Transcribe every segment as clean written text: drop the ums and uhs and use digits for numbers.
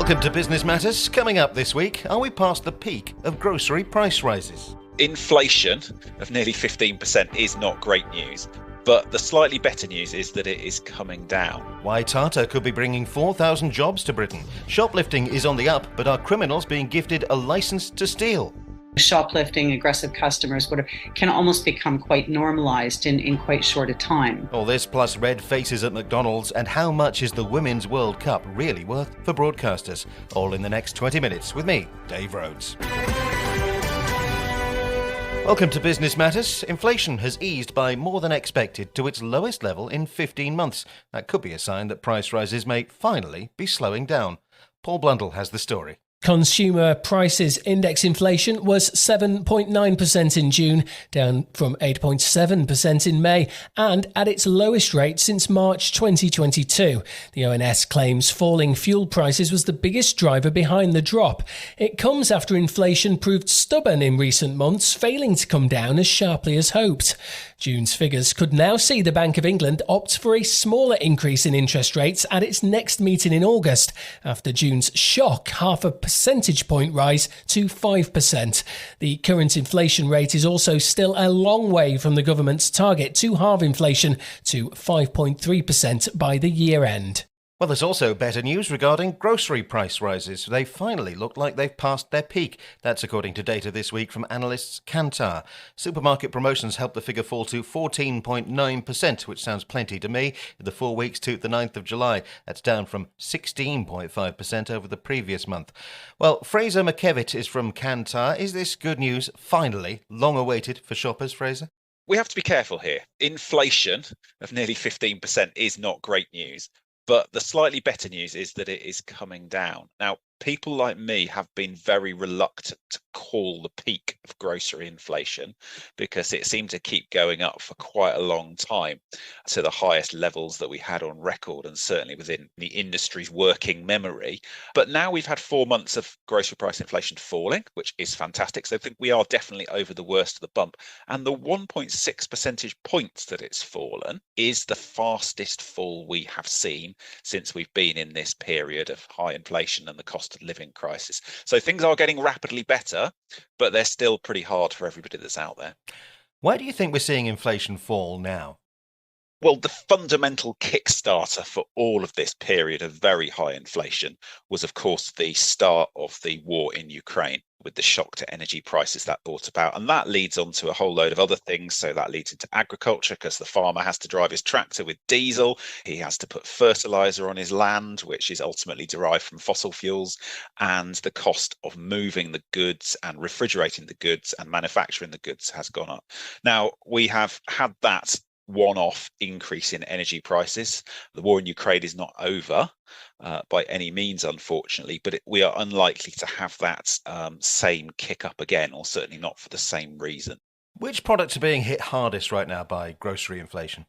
Welcome to Business Matters. Coming up this week, are we past the peak of grocery price rises? Inflation of nearly 15% is not great news, but the slightly better news is that it is coming down. Why Tata could be bringing 4,000 jobs to Britain. Shoplifting is on the up, but are criminals being gifted a license to steal? Shoplifting, aggressive customers can almost become quite normalized in quite short a time. All this plus red faces at McDonald's, and how much is the Women's World Cup really worth for broadcasters? All in the next 20 minutes with me, Dave Rhodes. Welcome to Business Matters. Inflation has eased by more than expected to its lowest level in 15 months. That could be a sign that price rises may finally be slowing down. Paul Blundell has the story. Consumer prices index inflation was 7.9% in June, down from 8.7% in May, and at its lowest rate since March 2022. The ONS claims falling fuel prices was the biggest driver behind the drop. It comes after inflation proved stubborn in recent months, failing to come down as sharply as hoped. June's figures could now see the Bank of England opt for a smaller increase in interest rates at its next meeting in August, after June's shock half a percentage point rise to 5%. The current inflation rate is also still a long way from the government's target to halve inflation to 5.3% by the year end. Well, there's also better news regarding grocery price rises. They finally look like they've passed their peak. That's according to data this week from analysts Kantar. Supermarket promotions helped the figure fall to 14.9%, which sounds plenty to me, in the 4 weeks to the 9th of July. That's down from 16.5% over the previous month. Well, Fraser McKevitt is from Kantar. Is this good news, finally, long awaited for shoppers, Fraser? We have to be careful here. Inflation of nearly 15% is not great news. But the slightly better news is that it is coming down. Now, people like me have been very reluctant to call the peak of grocery inflation because it seemed to keep going up for quite a long time to the highest levels that we had on record, and certainly within the industry's working memory. But now we've had 4 months of grocery price inflation falling, which is fantastic. So I think we are definitely over the worst of the bump. And the 1.6 percentage points that it's fallen is the fastest fall we have seen since we've been in this period of high inflation and the cost of living crisis. So things are getting rapidly better, but they're still pretty hard for everybody that's out there. Why do you think we're seeing inflation fall now? Well, the fundamental kickstarter for all of this period of very high inflation was, of course, the start of the war in Ukraine, with the shock to energy prices that brought about. And that leads on to a whole load of other things. So that leads into agriculture, because the farmer has to drive his tractor with diesel. He has to put fertilizer on his land, which is ultimately derived from fossil fuels. And the cost of moving the goods and refrigerating the goods and manufacturing the goods has gone up. Now, we have had that one-off increase in energy prices. The war in Ukraine is not over by any means, unfortunately, but we are unlikely to have that same kick up again, or certainly not for the same reason. Which products are being hit hardest right now by grocery inflation?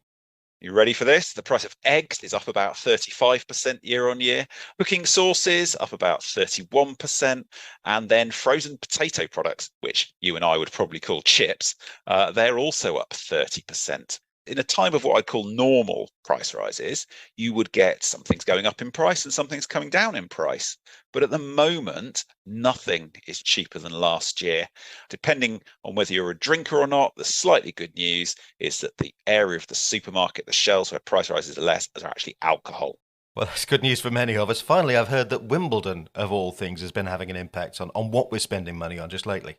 You ready for this? The price of eggs is up about 35% year on year. Cooking sauces up about 31%. And then frozen potato products, which you and I would probably call chips, they're also up 30%. In a time of what I'd call normal price rises, you would get some things going up in price and some things coming down in price. But at the moment, nothing is cheaper than last year. Depending on whether you're a drinker or not, the slightly good news is that the area of the supermarket, the shelves where price rises are less, are actually alcohol. Well, that's good news for many of us. Finally, I've heard that Wimbledon, of all things, has been having an impact on what we're spending money on just lately.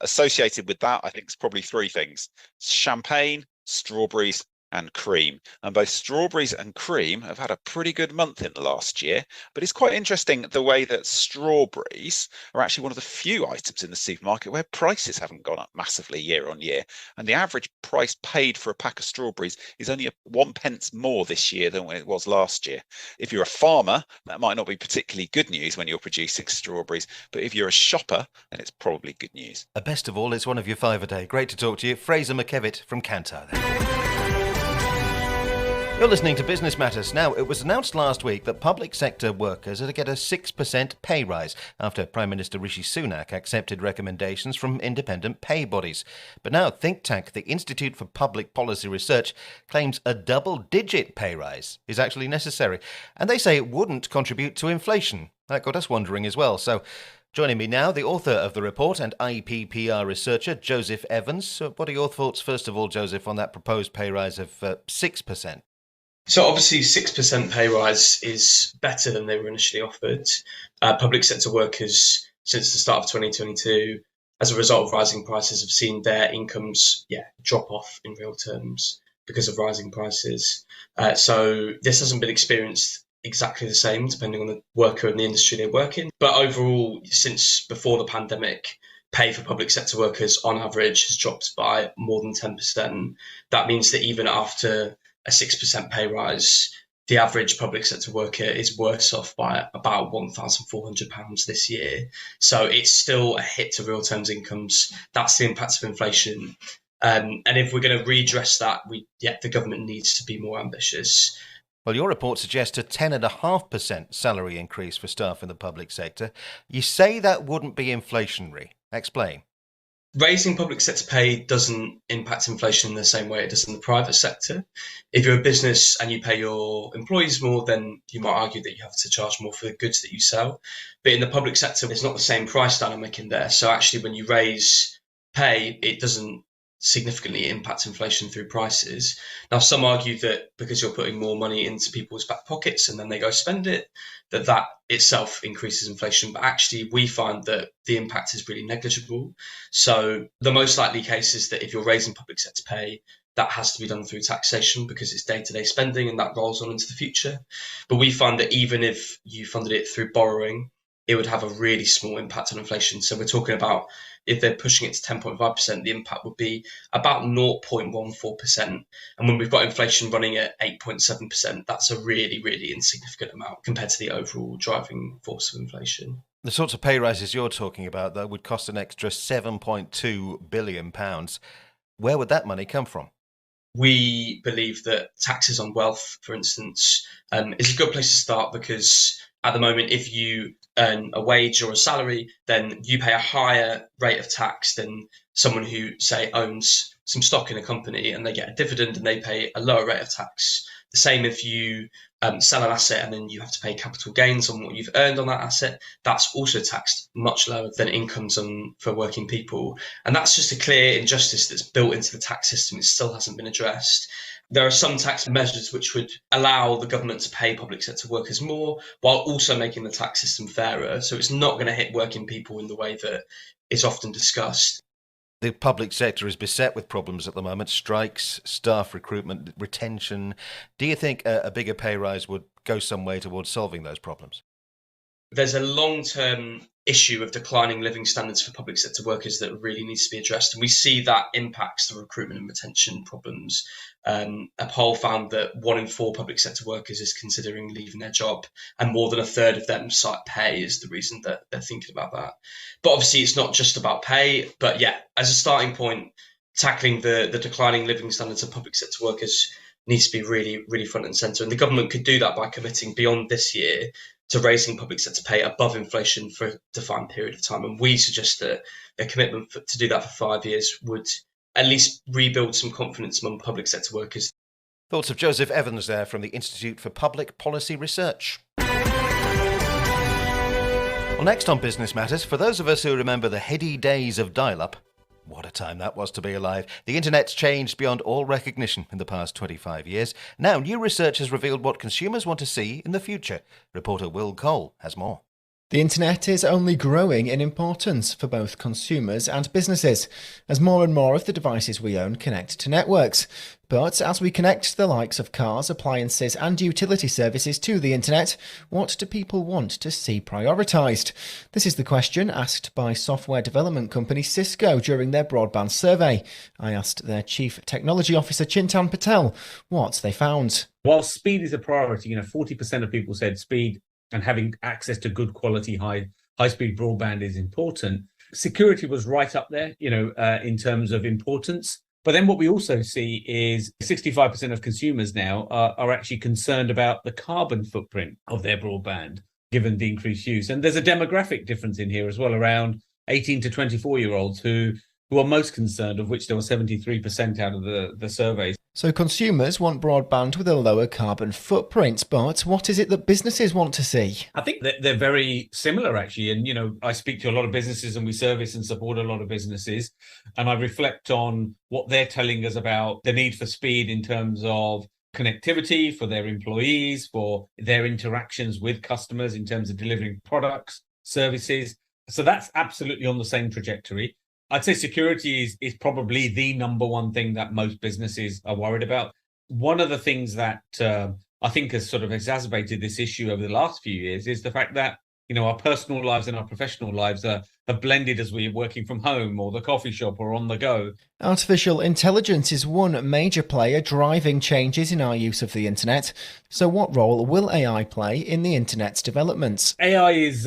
Associated with that, I think, is probably three things: champagne, strawberries and cream. And both strawberries and cream have had a pretty good month in the last year. But it's quite interesting the way that strawberries are actually one of the few items in the supermarket where prices haven't gone up massively year on year. And the average price paid for a pack of strawberries is only 1 pence more this year than when it was last year. If you're a farmer, that might not be particularly good news when you're producing strawberries. But if you're a shopper, then it's probably good news. Best of all, it's one of your 5 a day. Great to talk to you. Fraser McKevitt from Kantar there. You're listening to Business Matters. Now, it was announced last week that public sector workers are to get a 6% pay rise after Prime Minister Rishi Sunak accepted recommendations from independent pay bodies. But now think tank the Institute for Public Policy Research claims a double-digit pay rise is actually necessary. And they say it wouldn't contribute to inflation. That got us wondering as well. So, joining me now, the author of the report and IPPR researcher, Joseph Evans. So what are your thoughts, first of all, Joseph, on that proposed pay rise of 6%? So obviously 6% pay rise is better than they were initially offered. Public sector workers, since the start of 2022, as a result of rising prices, have seen their incomes drop off in real terms because of rising prices. So this hasn't been experienced exactly the same, depending on the worker and the industry they work in. But overall, since before the pandemic, pay for public sector workers on average has dropped by more than 10%. That means that even after a 6% pay rise, the average public sector worker is worse off by about £1,400 this year. So it's still a hit to real terms incomes. That's the impact of inflation. And if we're going to redress that, the government needs to be more ambitious. Well, your report suggests a 10.5% salary increase for staff in the public sector. You say that wouldn't be inflationary. Explain. Raising public sector pay doesn't impact inflation in the same way it does in the private sector. If you're a business and you pay your employees more, then you might argue that you have to charge more for the goods that you sell. But in the public sector, there's not the same price dynamic in there. So actually, when you raise pay, it doesn't significantly impact inflation through prices. Now, some argue that because you're putting more money into people's back pockets and then they go spend it, that itself increases inflation. But actually, we find that the impact is really negligible. So the most likely case is that if you're raising public sector pay, that has to be done through taxation because it's day-to-day spending and that rolls on into the future. But we find that even if you funded it through borrowing, it would have a really small impact on inflation. So we're talking about, if they're pushing it to 10.5%, the impact would be about 0.14%. And when we've got inflation running at 8.7%, that's a really, really insignificant amount compared to the overall driving force of inflation. The sorts of pay rises you're talking about, though, would cost an extra £7.2 billion. Where would that money come from? We believe that taxes on wealth, for instance, is a good place to start because at the moment, if you earn a wage or a salary, then you pay a higher rate of tax than someone who, say, owns some stock in a company and they get a dividend and they pay a lower rate of tax. The same if you sell an asset and then you have to pay capital gains on what you've earned on that asset. That's also taxed much lower than incomes for working people. And that's just a clear injustice that's built into the tax system. It still hasn't been addressed. There are some tax measures which would allow the government to pay public sector workers more while also making the tax system fairer. So it's not going to hit working people in the way that is often discussed. The public sector is beset with problems at the moment: strikes, staff recruitment, retention. Do you think a bigger pay rise would go some way towards solving those problems? There's a long-term issue of declining living standards for public sector workers that really needs to be addressed. And we see that impacts the recruitment and retention problems. A poll found that 1 in 4 public sector workers is considering leaving their job, and more than a third of them cite pay as the reason that they're thinking about that. But obviously, it's not just about pay. But as a starting point, tackling the declining living standards of public sector workers needs to be really, really front and centre. And the government could do that by committing beyond this year to raising public sector pay above inflation for a defined period of time. And we suggest that a commitment to do that for 5 years would at least rebuild some confidence among public sector workers. Thoughts of Joseph Evans there from the Institute for Public Policy Research. Well, next on Business Matters, for those of us who remember the heady days of dial-up, what a time that was to be alive. The internet's changed beyond all recognition in the past 25 years. Now, new research has revealed what consumers want to see in the future. Reporter Will Cole has more. The internet is only growing in importance for both consumers and businesses, as more and more of the devices we own connect to networks. But as we connect the likes of cars, appliances and utility services to the internet, what do people want to see prioritised? This is the question asked by software development company Cisco during their broadband survey. I asked their Chief Technology Officer Chintan Patel what they found. While speed is a priority, 40% of people said speed and having access to good quality high-speed broadband is important. Security was right up there, in terms of importance. But then what we also see is 65% of consumers now are actually concerned about the carbon footprint of their broadband, given the increased use. And there's a demographic difference in here as well, around 18 to 24-year-olds who who are most concerned, of which there were 73% out of the surveys. So consumers want broadband with a lower carbon footprint, but what is it that businesses want to see? I think that they're very similar, actually. And, I speak to a lot of businesses and we service and support a lot of businesses. And I reflect on what they're telling us about the need for speed in terms of connectivity for their employees, for their interactions with customers in terms of delivering products, services. So that's absolutely on the same trajectory. I'd say security is probably the number one thing that most businesses are worried about. One of the things that I think has sort of exacerbated this issue over the last few years is the fact that, our personal lives and our professional lives have blended as we're working from home or the coffee shop or on the go. Artificial intelligence is one major player driving changes in our use of the internet. So what role will AI play in the internet's developments? AI is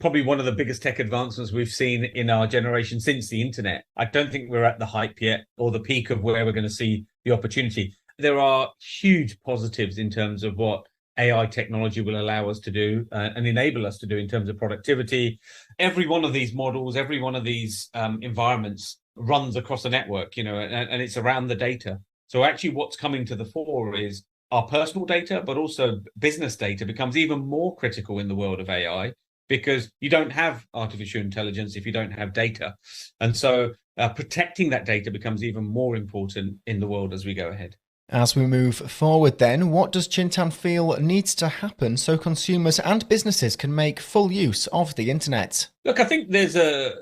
probably one of the biggest tech advancements we've seen in our generation since the internet. I don't think we're at the hype yet or the peak of where we're going to see the opportunity. There are huge positives in terms of what AI technology will allow us to do and enable us to do in terms of productivity. Every one of these models, every one of these environments runs across a network, and it's around the data. So actually what's coming to the fore is our personal data, but also business data becomes even more critical in the world of AI because you don't have artificial intelligence if you don't have data. And so protecting that data becomes even more important in the world as we go ahead. As we move forward then, what does Chintan feel needs to happen so consumers and businesses can make full use of the internet? Look, I think there's a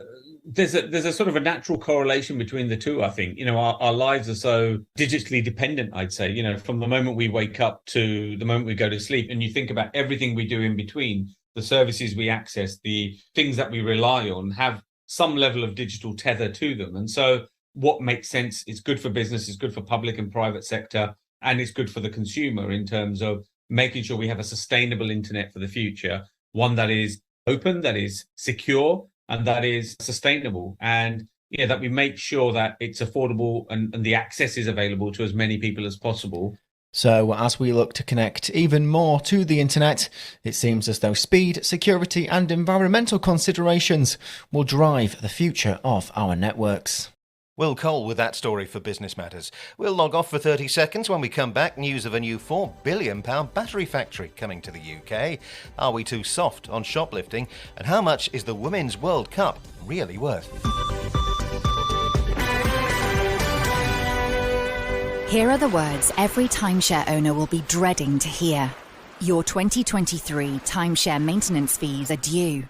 sort of a natural correlation between the two. I think, our lives are so digitally dependent, I'd say, from the moment we wake up to the moment we go to sleep. And you think about everything we do in between, the services we access, the things that we rely on have some level of digital tether to them. And so what makes sense is good for business, is good for public and private sector, and it's good for the consumer in terms of making sure we have a sustainable internet for the future, one that is open, that is secure, and that is sustainable. And that we make sure that it's affordable and the access is available to as many people as possible. So as we look to connect even more to the internet, it seems as though speed, security and environmental considerations will drive the future of our networks. Will Cole with that story for Business Matters. We'll log off for 30 seconds. When we come back, news of a new £4 billion battery factory coming to the UK. Are we too soft on shoplifting? And how much is the Women's World Cup really worth? Here are the words every timeshare owner will be dreading to hear. Your 2023 timeshare maintenance fees are due.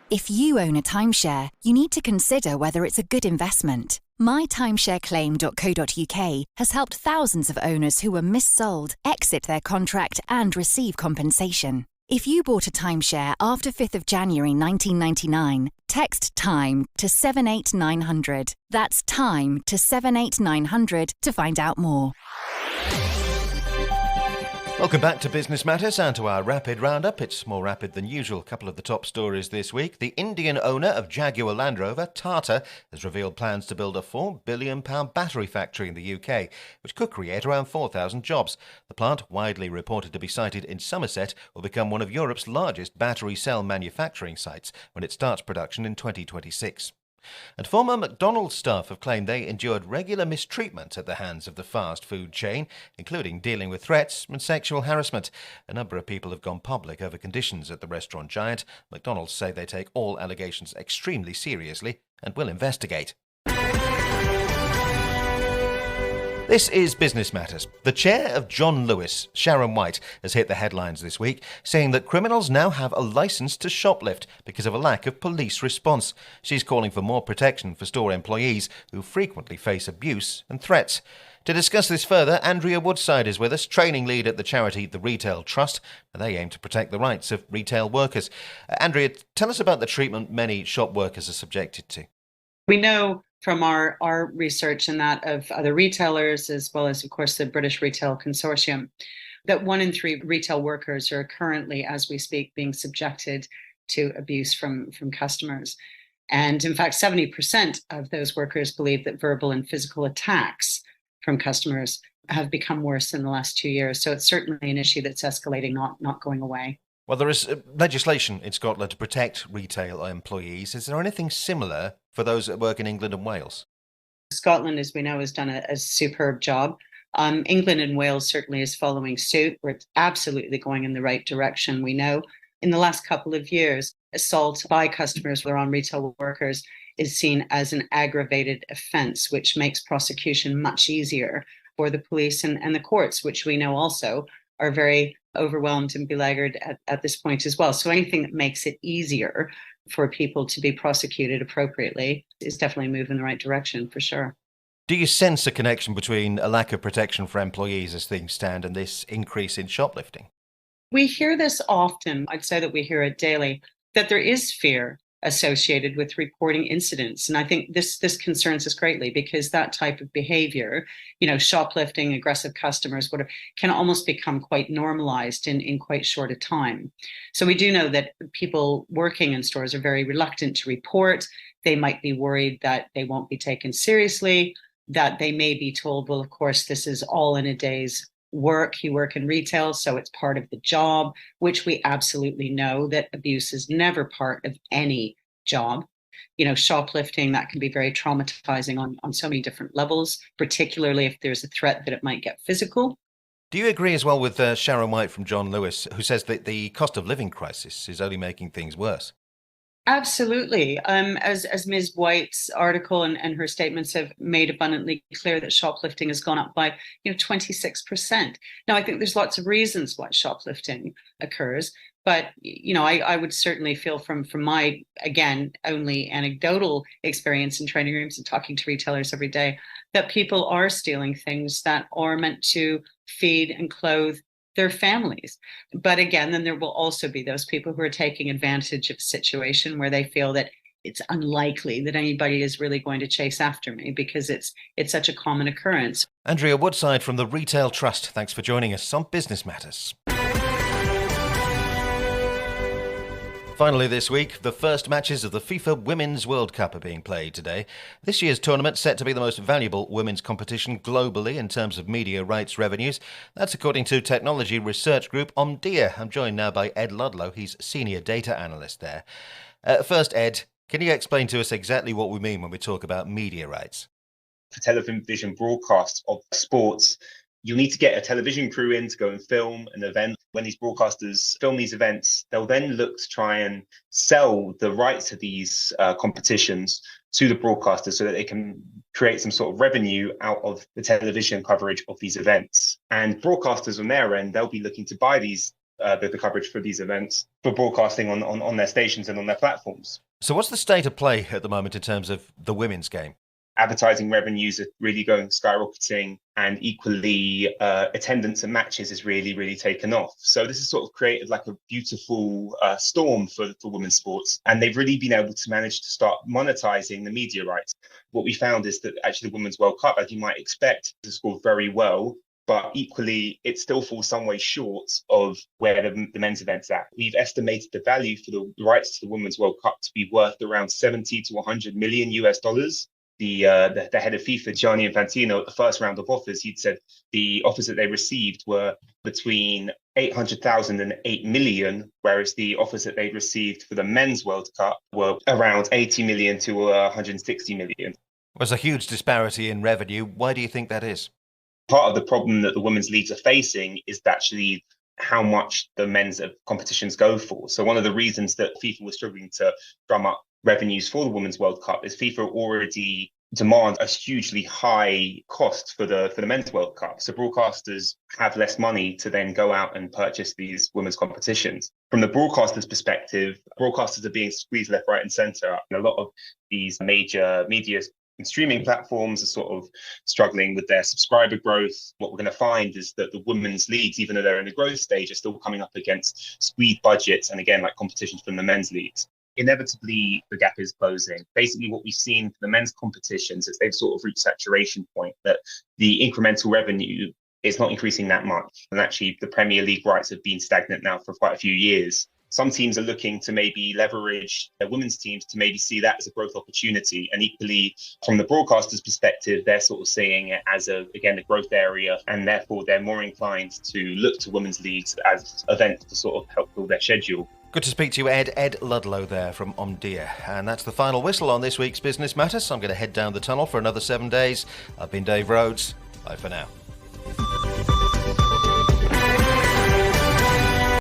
If you own a timeshare, you need to consider whether it's a good investment. mytimeshareclaim.co.uk has helped thousands of owners who were missold exit their contract and receive compensation. If you bought a timeshare after 5th of January 1999, text TIME to 78900. That's TIME to 78900 to find out more. Welcome back to Business Matters and to our rapid roundup. It's more rapid than usual. A couple of the top stories this week. The Indian owner of Jaguar Land Rover, Tata, has revealed plans to build a £4 billion battery factory in the UK, which could create around 4,000 jobs. The plant, widely reported to be sited in Somerset, will become one of Europe's largest battery cell manufacturing sites when it starts production in 2026. And former McDonald's staff have claimed they endured regular mistreatment at the hands of the fast food chain, including dealing with threats and sexual harassment. A number of people have gone public over conditions at the restaurant giant. McDonald's say they take all allegations extremely seriously and will investigate. This is Business Matters. The chair of John Lewis, Sharon White, has hit the headlines this week, saying that criminals now have a licence to shoplift because of a lack of police response. She's calling for more protection for store employees who frequently face abuse and threats. To discuss this further, Andrea Woodside is with us, training lead at the charity The Retail Trust. They aim to protect the rights of retail workers. Andrea, tell us about the treatment many shop workers are subjected to. We know from our research and that of other retailers, as well as, of course, the British Retail Consortium, that 1 in 3 retail workers are currently, as we speak, being subjected to abuse from customers. And in fact, 70% of those workers believe that verbal and physical attacks from customers have become worse in the last 2 years. So it's certainly an issue that's escalating, not going away. Well, there is legislation in Scotland to protect retail employees. Is there anything similar for those that work in England and Wales? Scotland, as we know, has done a superb job. England and Wales certainly is following suit. We're absolutely going in the right direction. We know in the last couple of years, assault by customers or on retail workers is seen as an aggravated offence, which makes prosecution much easier for the police and the courts, which we know also are very overwhelmed and beleaguered at this point as well. So anything that makes it easier for people to be prosecuted appropriately is definitely a move in the right direction for sure. Do you sense a connection between a lack of protection for employees as things stand and this increase in shoplifting? We hear this often. I'd say that we hear it daily, that there is fear associated with reporting incidents. And I think this concerns us greatly because that type of behavior, shoplifting, aggressive customers, whatever, can almost become quite normalized in quite short a time. So we do know that people working in stores are very reluctant to report. They might be worried that they won't be taken seriously, that they may be told, well, of course, this is all in a day's work. You work in retail, so it's part of the job, which we absolutely know that abuse is never part of any job. Shoplifting, that can be very traumatizing on so many different levels, particularly if there's a threat that it might get physical. Do you agree as well with Sharon White from John Lewis, who says that the cost of living crisis is only making things worse? Absolutely. As Ms. White's article and her statements have made abundantly clear, that shoplifting has gone up by 26%. Now, I think there's lots of reasons why shoplifting occurs, but I would certainly feel from my, again, only anecdotal experience in training rooms and talking to retailers every day, that people are stealing things that are meant to feed and clothe their families. But again, then there will also be those people who are taking advantage of a situation where they feel that it's unlikely that anybody is really going to chase after me because it's such a common occurrence. Andrea Woodside from the Retail Trust, thanks for joining us on Business Matters. Finally this week, the first matches of the FIFA Women's World Cup are being played today. This year's tournament set to be the most valuable women's competition globally in terms of media rights revenues. That's according to technology research group Omdia. I'm joined now by Ed Ludlow. He's senior data analyst there. First, Ed, can you explain to us exactly what we mean when we talk about media rights? For television broadcasts of sports, you'll need to get a television crew in to go and film an event. When these broadcasters film these events, they'll then look to try and sell the rights to these competitions to the broadcasters so that they can create some sort of revenue out of the television coverage of these events. And broadcasters on their end, they'll be looking to buy these the coverage for these events for broadcasting on their stations and on their platforms. So what's the state of play at the moment in terms of the women's game? Advertising revenues are really going skyrocketing, and equally attendance at matches is really taken off. So this has sort of created like a beautiful storm for women's sports, and they've really been able to manage to start monetizing the media rights. What we found is that actually the Women's World Cup, as you might expect, has scored very well, but equally it still falls some way short of where the men's event's at. We've estimated the value for the rights to the Women's World Cup to be worth around 70 to 100 million US dollars. The head of FIFA, Gianni Infantino, at the first round of offers, he'd said the offers that they received were between 800,000 and 8 million, whereas the offers that they'd received for the Men's World Cup were around 80 million to 160 million. There's a huge disparity in revenue. Why do you think that is? Part of the problem that the women's leagues are facing is actually how much the men's competitions go for. So one of the reasons that FIFA was struggling to drum up revenues for the Women's World Cup is FIFA already demands a hugely high cost for the Men's World Cup. So broadcasters have less money to then go out and purchase these women's competitions. From the broadcasters' perspective, broadcasters are being squeezed left, right and centre. And a lot of these major media and streaming platforms are sort of struggling with their subscriber growth. What we're going to find is that the women's leagues, even though they're in the growth stage, are still coming up against squeezed budgets and again, like competitions from the men's leagues. Inevitably, the gap is closing. Basically, what we've seen for the men's competitions is they've sort of reached saturation point, that the incremental revenue is not increasing that much. And actually, the Premier League rights have been stagnant now for quite a few years. Some teams are looking to maybe leverage their women's teams to maybe see that as a growth opportunity. And equally, from the broadcaster's perspective, they're sort of seeing it as a growth area. And therefore, they're more inclined to look to women's leagues as events to sort of help fill their schedule. Good to speak to you, Ed. Ed Ludlow there from Omdia. And that's the final whistle on this week's Business Matters. I'm going to head down the tunnel for another 7 days. I've been Dave Rhodes. Bye for now.